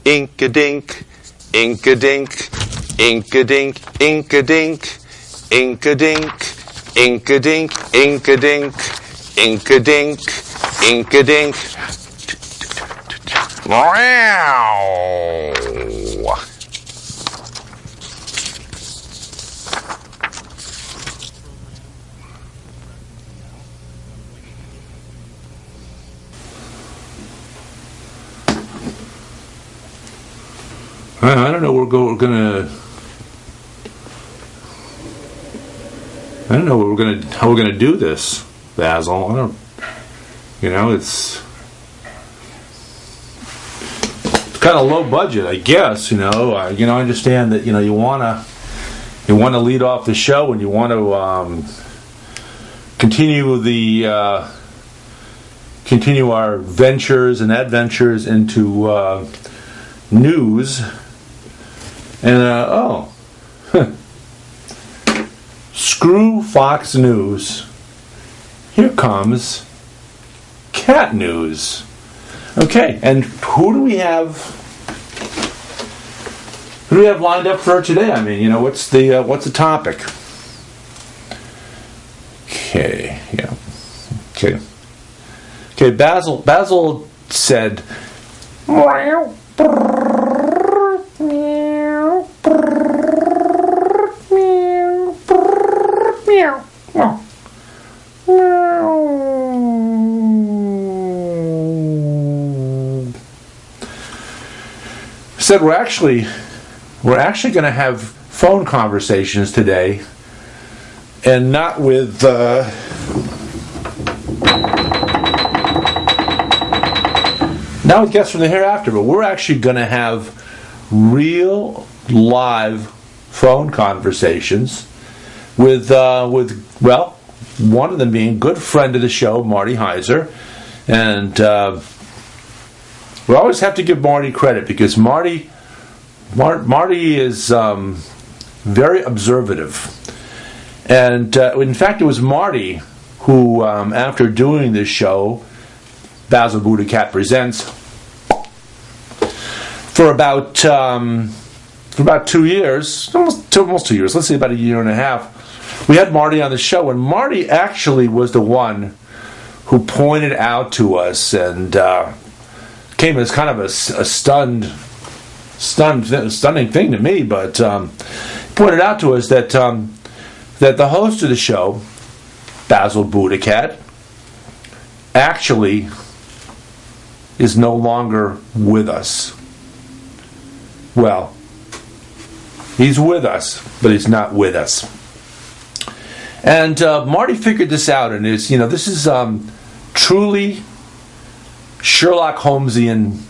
Ink-a-dink, ink-a-dink, ink-a-dink, ink-a-dink, ink-a-dink, ink-a-dink, ink-a-dink, ink-a-dink, ink-a-dink. Wow! I don't know. We're gonna. I don't know how we're gonna do this, Basil. I don't. It's kind of low budget, I guess. I understand that you wanna lead off the show and you want to continue our ventures and adventures into news. And screw Fox News. Here comes cat news. Okay, and who do we have? Who do we have lined up for today? I mean, what's the topic? Okay, yeah. Okay, Basil said, said we're actually going to have phone conversations today, and not with guests from the hereafter, but we're actually going to have real live phone conversations with one of them being a good friend of the show, Marty Heiser. And we always have to give Marty credit because Marty is very observative. And in fact, it was Marty who, after doing this show, Basil BuddhaCat Presents, for about 2 years, almost 2 years, let's say about a year and a half, we had Marty on the show, and Marty actually was the one who pointed out to us, and came as kind of a stunning thing to me, but pointed out to us that the host of the show, Basil BuddhaCat, actually is no longer with us. Well, he's with us, but he's not with us. And Marty figured this out, and this is truly Sherlock Holmesian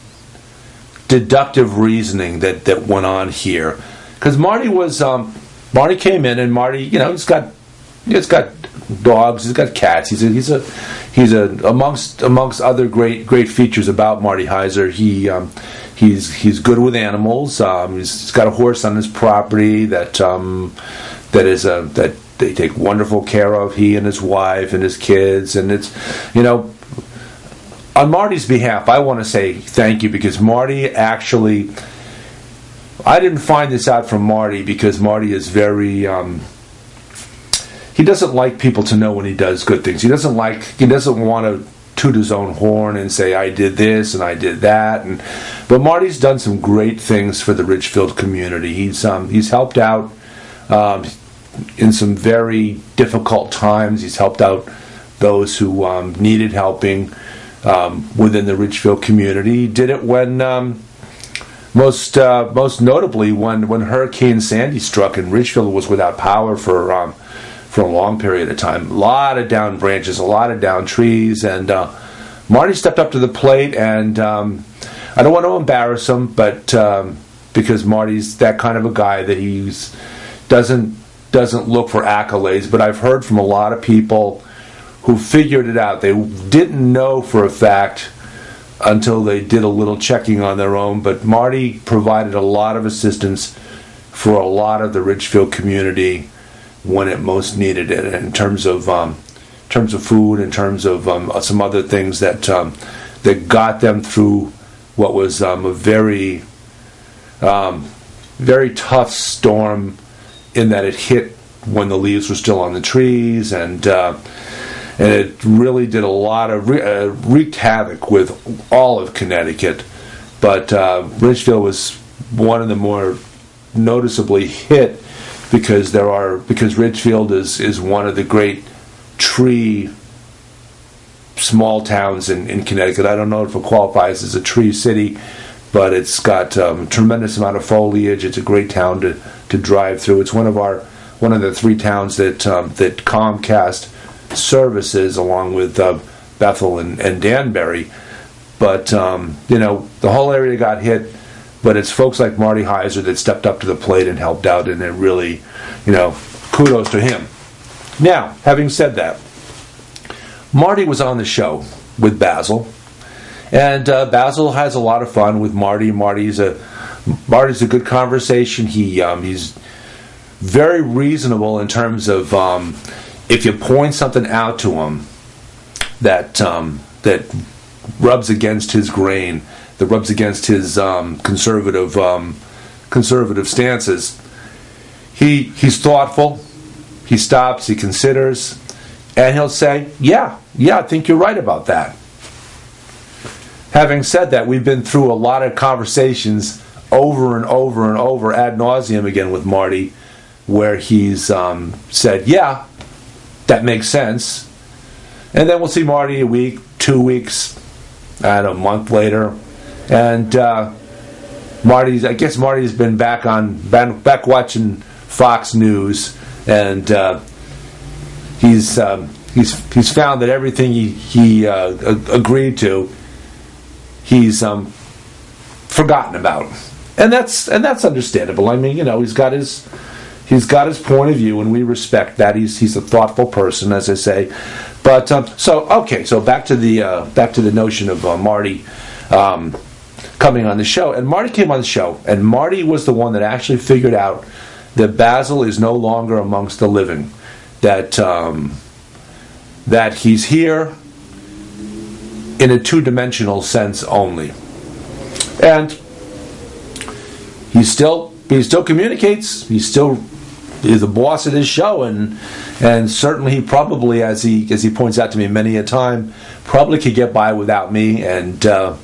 deductive reasoning that went on here. Because Marty came in, and Marty, he's got dogs, he's got cats. He's amongst other great features about Marty Heiser. He's good with animals. He's got a horse on his property that they take wonderful care of, he and his wife and his kids. And it's, on Marty's behalf, I want to say thank you, because Marty actually, I didn't find this out from Marty because Marty is very, he doesn't like people to know when he does good things. He doesn't want to toot his own horn and say, I did this and I did that. But Marty's done some great things for the Ridgefield community. He's helped out in some very difficult times. He's helped out those who needed helping within the Ridgefield community. He did it when, most notably, when Hurricane Sandy struck and Ridgefield was without power for a long period of time. A lot of down branches, a lot of down trees, and Marty stepped up to the plate. And I don't want to embarrass him, but because Marty's that kind of a guy that he doesn't look for accolades. But I've heard from a lot of people who figured it out. They didn't know for a fact until they did a little checking on their own. But Marty provided a lot of assistance for a lot of the Ridgefield community when it most needed it, in terms of food, in terms of some other things that got them through what was a very Very tough storm in that it hit when the leaves were still on the trees, and it really did a lot of wreaked havoc with all of Connecticut. But Ridgefield was one of the more noticeably hit because Ridgefield is one of the great tree small towns in Connecticut. I don't know if it qualifies as a tree city, but it's got a tremendous amount of foliage. It's a great town to drive through. It's one of the three towns that Comcast services, along with Bethel and Danbury. But the whole area got hit. But it's folks like Marty Heiser that stepped up to the plate and helped out, and it really, kudos to him. Now, having said that, Marty was on the show with Basil, and Basil has a lot of fun with Marty. Marty's a good conversation. He's very reasonable in terms of if you point something out to him that rubs against his grain, that rubs against his conservative stances, he's thoughtful. He stops, he considers, and he'll say, yeah, I think you're right about that. Having said that, we've been through a lot of conversations over and over and over ad nauseum again with Marty, where he's said, yeah, that makes sense. And then we'll see Marty a week, 2 weeks, a month later, and Marty's been back watching Fox News, and he's found that everything he agreed to, he's forgotten about, and that's understandable. I mean, he's got his point of view, and we respect that. He's a thoughtful person, as I say. But so back to the notion of Marty coming on the show. And Marty came on the show, and Marty was the one that actually figured out that Basil is no longer amongst the living, that he's here in a two-dimensional sense only, and he still communicates. He's the boss of this show, and certainly he probably, as he points out to me many a time, probably could get by without me, and so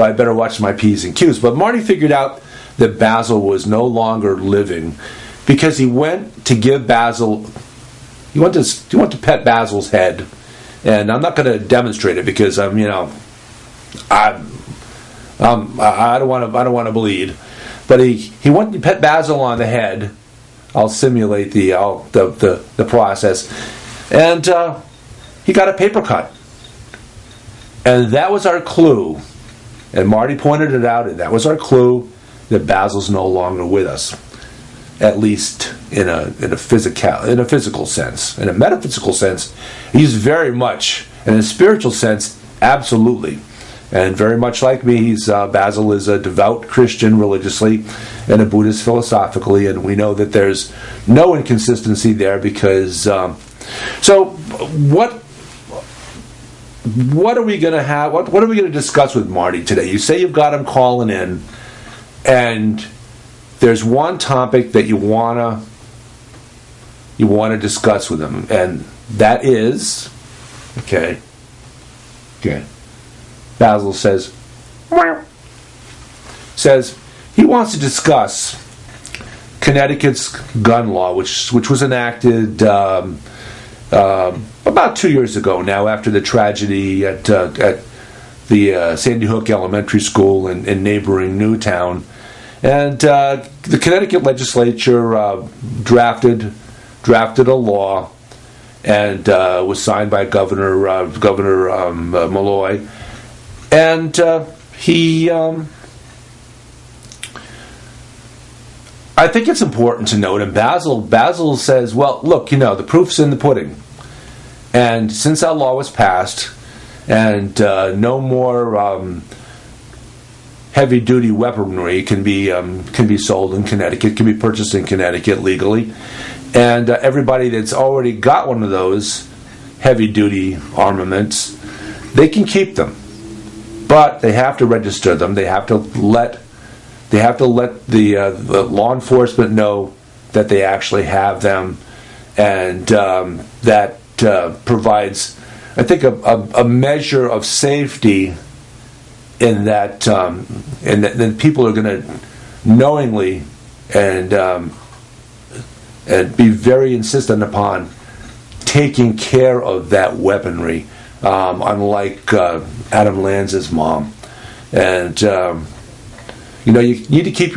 I better watch my P's and Q's. But Marty figured out that Basil was no longer living because he went to give Basil, he went to pet Basil's head, and I'm not going to demonstrate it because I don't want to bleed, but he went to pet Basil on the head. I'll simulate the process, and he got a paper cut, and that was our clue. And Marty pointed it out, and that was our clue that Basil's no longer with us, at least in a physical sense. In a metaphysical sense, he's very much. In a spiritual sense, absolutely. And very much like me, Basil is a devout Christian religiously and a Buddhist philosophically, and we know that there's no inconsistency there because. So, what are we going to have? What are we going to discuss with Marty today? You say you've got him calling in, and there's one topic that you wanna discuss with him, and that is okay. Basil says he wants to discuss Connecticut's gun law, which was enacted about 2 years ago now, after the tragedy at the Sandy Hook Elementary School in neighboring Newtown, and the Connecticut legislature drafted a law, and was signed by Governor Malloy. And I think it's important to note, and Basil says, well, look, the proof's in the pudding. And since that law was passed, and no more heavy-duty weaponry can be sold in Connecticut, can be purchased in Connecticut legally, and everybody that's already got one of those heavy-duty armaments, they can keep them. But they have to register them. They have to let They have to let the law enforcement know that they actually have them, and that provides, I think, a measure of safety in that, and then people are going to knowingly and be very insistent upon taking care of that weaponry, unlike Adam Lanza's mom. And you need to keep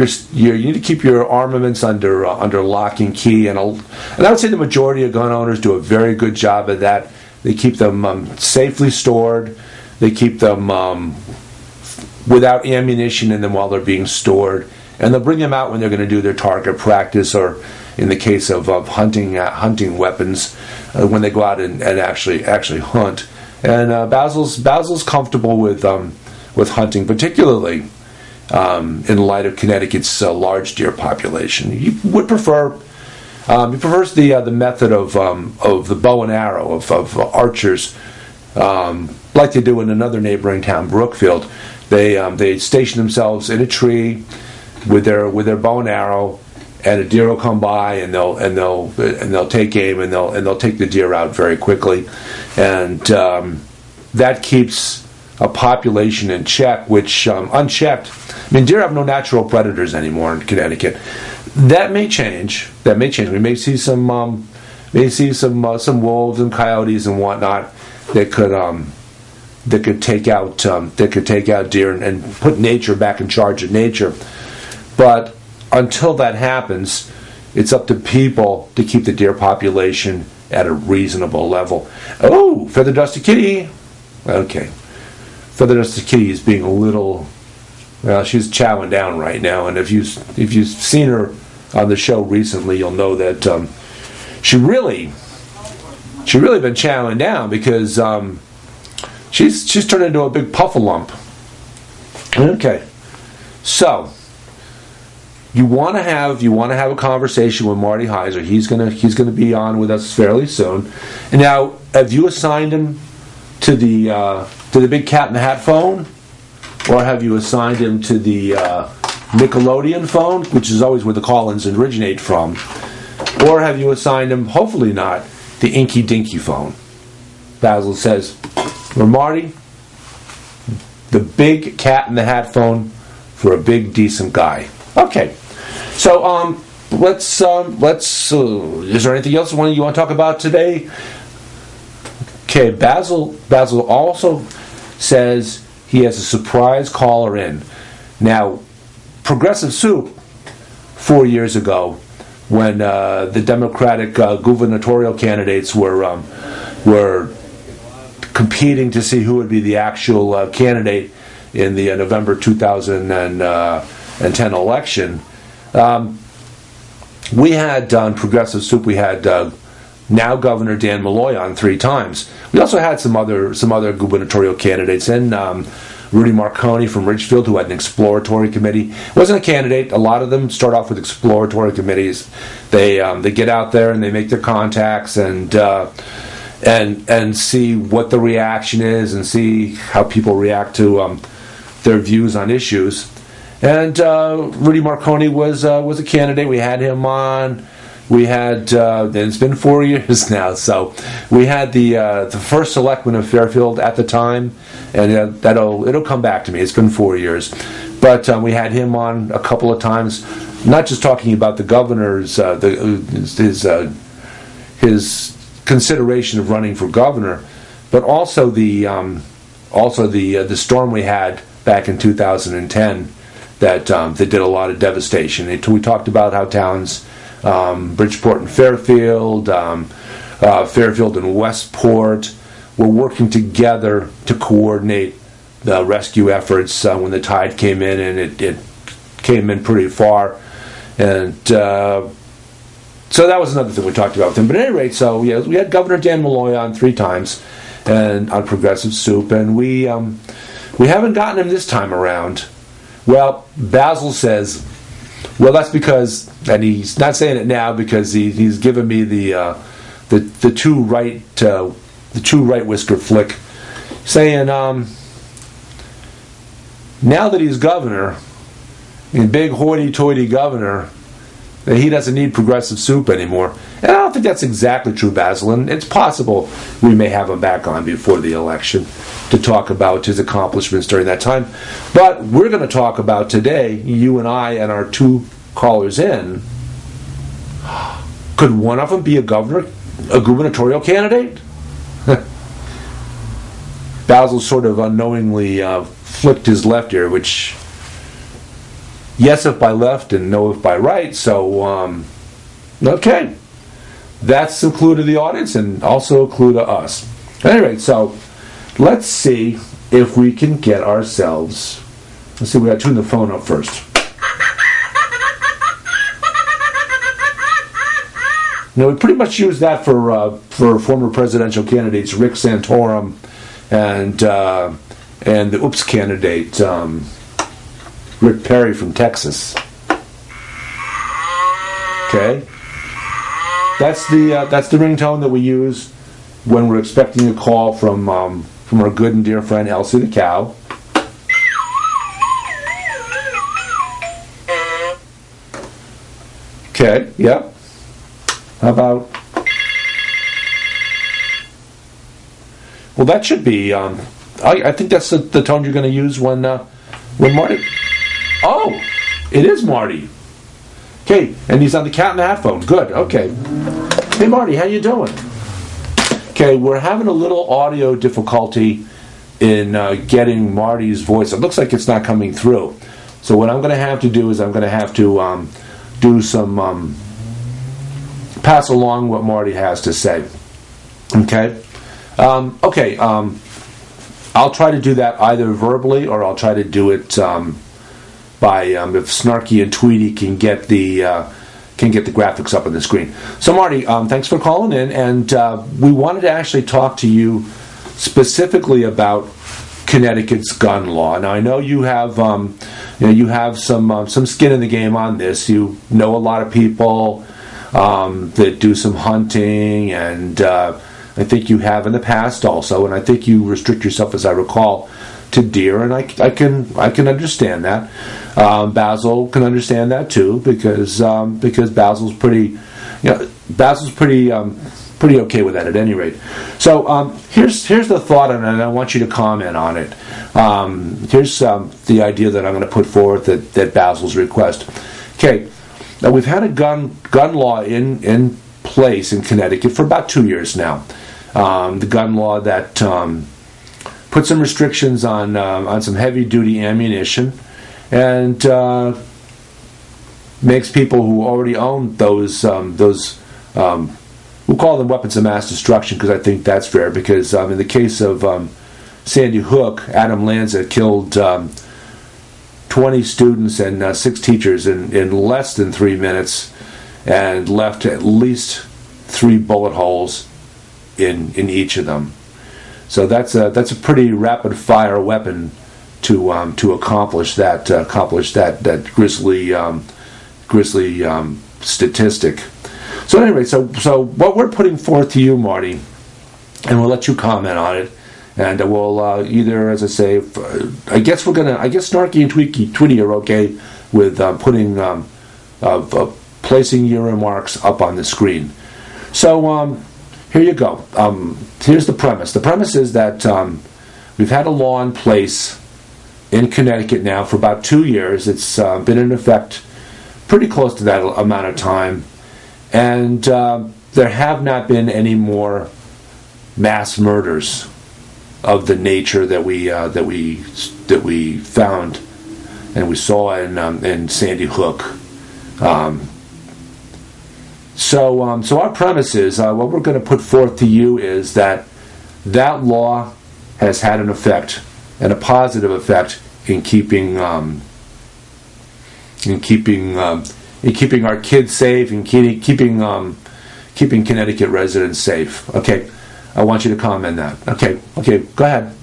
your armaments under lock and key, and I would say the majority of gun owners do a very good job of that. They keep them safely stored. They keep them without ammunition in them while they're being stored, and they'll bring them out when they're going to do their target practice, or in the case of hunting weapons, when they go out and actually hunt. And Basil's comfortable with hunting, particularly in light of Connecticut's large deer population. He would prefer. He prefers the method of the bow and arrow of archers, like they do in another neighboring town, Brookfield. They station themselves in a tree with their bow and arrow, and a deer will come by, and they'll take aim, and they'll take the deer out very quickly, and that keeps a population in check, which unchecked. I mean, deer have no natural predators anymore in Connecticut. That may change. We may see some wolves and coyotes and whatnot that could take out deer and put nature back in charge of nature. But until that happens, it's up to people to keep the deer population at a reasonable level. Oh, Feather Dusted Kitty. Okay, Feather Dusted Kitty is being a little. Well, she's chowing down right now, and if you've seen her on the show recently, you'll know that she really been chowing down, because she's turned into a big puffalump. Okay, so you want to have a conversation with Marty Heiser. He's gonna be on with us fairly soon. And now, have you assigned him to the big Cat in the Hat phone, or have you assigned him to the Nickelodeon phone, which is always where the call-ins originate from, or have you assigned him, hopefully not, the Inky Dinky phone? Basil says, or Marty, the big Cat in the Hat phone for a big decent guy. Okay, so let's. Is there anything else you want to talk about today? Okay, Basil also says he has a surprise caller in. Now, Progressive Soup, 4 years ago, when the Democratic gubernatorial candidates were competing to see who would be the actual candidate in the November 2010 election, we had on Progressive Soup, we had now Governor Dan Malloy on 3 times. We also had some other gubernatorial candidates in. Rudy Marconi from Ridgefield, who had an exploratory committee. Wasn't a candidate. A lot of them start off with exploratory committees. They get out there and they make their contacts and see what the reaction is, and see how people react to their views on issues. And Rudy Marconi was a candidate. We had him on. We had, and it's been 4 years now, so we had the first selectman of Fairfield at the time, and it'll come back to me. It's been 4 years, but we had him on a couple of times, not just talking about the governor's his consideration of running for governor, but also the storm we had back in 2010 that did a lot of devastation. We talked about how towns. Bridgeport and Fairfield, Fairfield and Westport were working together to coordinate the rescue efforts when the tide came in, and it came in pretty far. And so that was another thing we talked about with him. But at any rate, so yeah, we had Governor Dan Malloy on 3 times and on Progressive Soup, and we haven't gotten him this time around. Well, Basil says, well, that's because, and he's not saying it now because he's given me the two right whisker flick, saying now that he's governor, and big hoity-toity governor, that he doesn't need progressive soup anymore. And I don't think that's exactly true, Basil, and it's possible we may have him back on before the election to talk about his accomplishments during that time. But we're going to talk about today, you and I and our two callers in, could one of them be a gubernatorial candidate? Basil sort of unknowingly flicked his left ear, which, yes if by left and no if by right, so, okay. That's a clue to the audience and also a clue to us. At any rate, so let's see if we can get ourselves, let's see, we got to tune the phone up first. Now, we pretty much use that for former presidential candidates Rick Santorum and the Oops candidate Rick Perry from Texas. Okay, that's the ringtone that we use when we're expecting a call from our good and dear friend Elsie the cow. Okay, yep. How about? Well, that should be. I think that's the tone you're going to use when Marty. Oh, it is Marty. Okay, and he's on the Cat in the Hat phone. Good. Okay. Hey, Marty, how you doing? Okay, we're having a little audio difficulty in getting Marty's voice. It looks like it's not coming through. So what I'm going to have to do is I'm going to have to do some. Pass along what Marty has to say. Okay? I'll try to do that either verbally or I'll try to do it by if Snarky and Tweety can get the graphics up on the screen. So Marty, thanks for calling in, and we wanted to actually talk to you specifically about Connecticut's gun law. Now I know you have some skin in the game on this. You know a lot of people that do some hunting, and I think you have in the past also, and I think you restrict yourself, as I recall, to deer, and I can understand that. Basil can understand that too, because Basil's pretty okay with that at any rate. So here's the thought, and I want you to comment on it. Here's the idea that I'm going to put forth at Basil's request. Okay. Now, we've had a gun law in place in Connecticut for about 2 years now. The gun law that put some restrictions on some heavy-duty ammunition and makes people who already own those we'll call them weapons of mass destruction, because I think that's fair, because in the case of Sandy Hook, Adam Lanza killed 20 students and 6 teachers in less than 3 minutes, and left at least 3 bullet holes in each of them. So that's a pretty rapid fire weapon to accomplish that grisly statistic. So anyway, so what we're putting forth to you, Marty, and we'll let you comment on it. And we'll either, as I say, I guess Snarky and Tweety are okay with placing your remarks up on the screen. So here you go. Here's the premise. The premise is that we've had a law in place in Connecticut now for about 2 years. It's been in effect pretty close to that amount of time, and there have not been any more mass murders of the nature that we found and we saw in Sandy Hook. So our premise is what we're going to put forth to you is that law has had an effect, and a positive effect, in keeping our kids safe and keeping Connecticut residents safe. Okay. I want you to comment that. Okay, go ahead.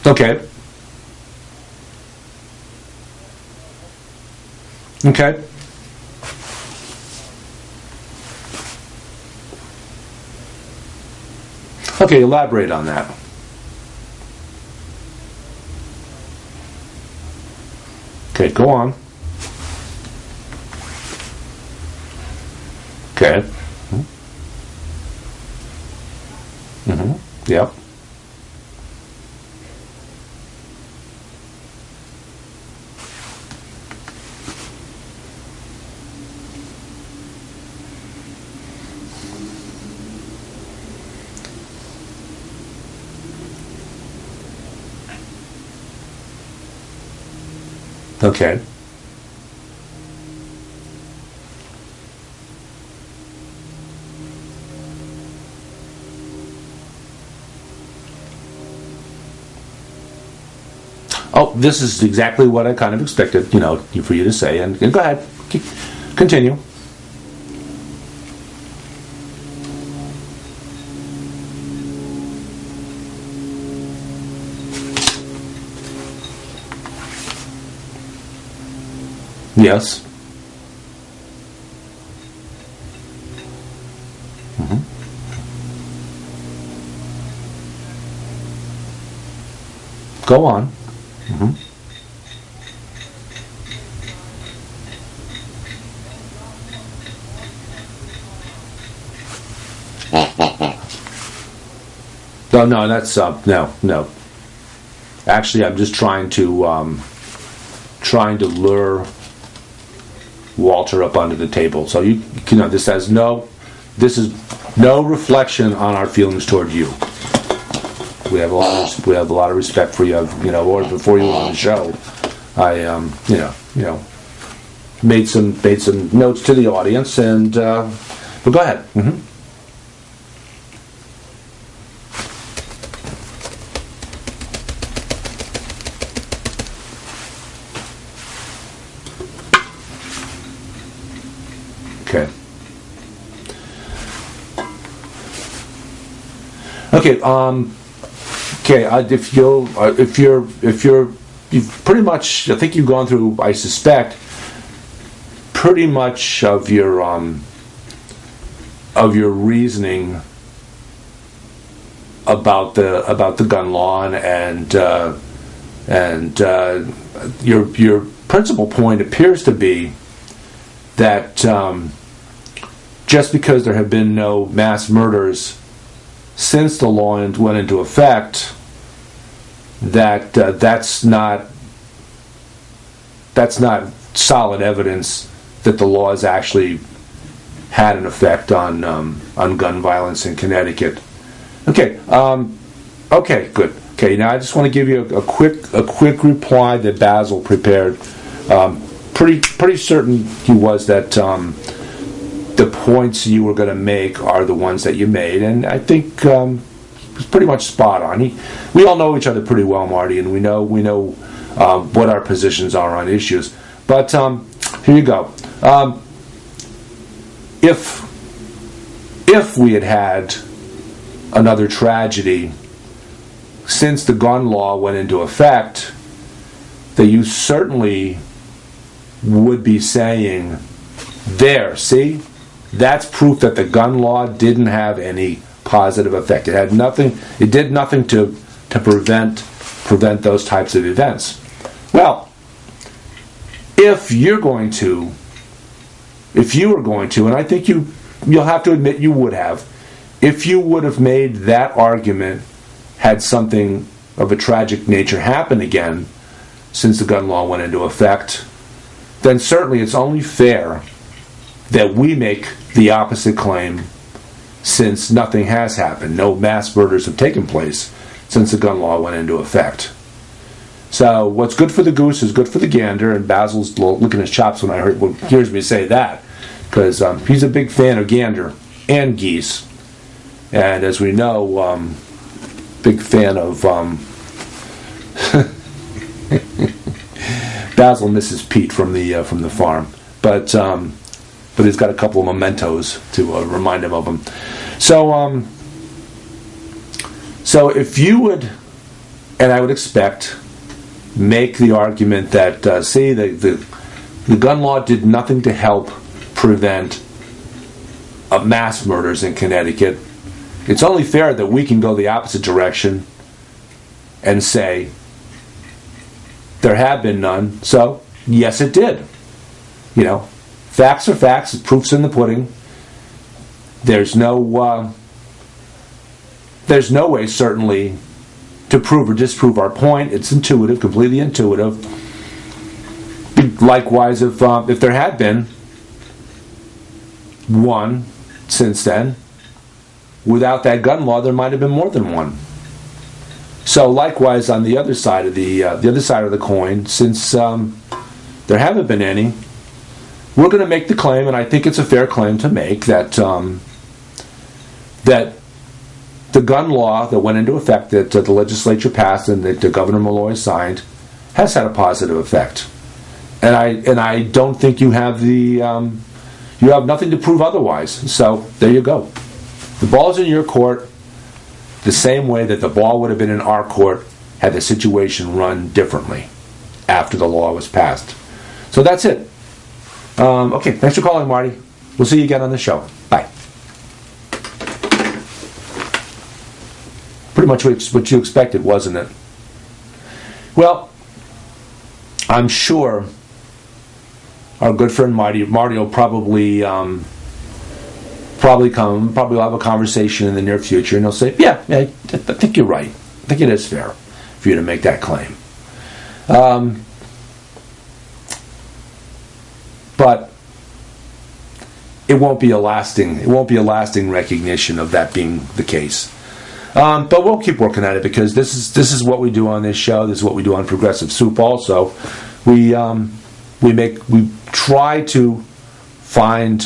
Okay. Okay, elaborate on that. Okay, go on. Okay. Yep. Okay. Oh, this is exactly what I kind of expected, for you to say. And go ahead, continue. Yes. Go on. No, that's no. Actually, I'm just trying to lure Walter up onto the table. So this is no reflection on our feelings toward you. We have a lot of respect for you. Or before you were on the show, I made some notes to the audience, and but go ahead. Okay. If you've pretty much, I think you've gone through, I suspect, pretty much of your reasoning about the gun law and your principal point appears to be that just because there have been no mass murders since the law went into effect, that's not solid evidence that the law has actually had an effect on gun violence in Connecticut. Okay. Okay. Good. Okay. Now I just want to give you a quick reply that Basil prepared. Pretty certain he was that the points you were going to make are the ones that you made, and I think it's pretty much spot on. We all know each other pretty well, Marty, and we know what our positions are on issues. But here you go. If we had another tragedy since the gun law went into effect, that you certainly would be saying, there, see? That's proof that the gun law didn't have any positive effect. It had nothing. It did nothing to prevent those types of events. Well, if you were going to, and I think you'll have to admit you would have, if you would have made that argument had something of a tragic nature happen again since the gun law went into effect, then certainly it's only fair that we make the opposite claim, since nothing has happened. No mass murders have taken place since the gun law went into effect. So what's good for the goose is good for the gander, and Basil's looking at his chops when he hears me say that, because he's a big fan of gander and geese, and as we know, big fan of Basil misses Pete from the farm, but he's got a couple of mementos to remind him of them. So if you would, and I would expect, make the argument that the gun law did nothing to help prevent mass murders in Connecticut, It's only fair that we can go the opposite direction and say there have been none. So, yes, it did. Facts are facts. Proof's in the pudding. There's no way, certainly, to prove or disprove our point. It's intuitive, completely intuitive. Likewise, if there had been one since then, without that gun law, there might have been more than one. So, likewise, on the other side of the coin, since there haven't been any, we're going to make the claim, and I think it's a fair claim to make, that the gun law that went into effect, that the legislature passed and that Governor Malloy signed, has had a positive effect. And I don't think you have you have nothing to prove otherwise. So there you go. The ball's in your court, the same way that the ball would have been in our court had the situation run differently after the law was passed. So that's it. Okay, thanks for calling, Marty. We'll see you again on the show. Bye. Pretty much what you expected, wasn't it? Well, I'm sure our good friend Marty will probably have a conversation in the near future, and he'll say, yeah, I think you're right. I think it is fair for you to make that claim. But it won't be a lasting recognition of that being the case. But we'll keep working at it, because this is what we do on this show. This is what we do on Progressive Soup. Also, we try to find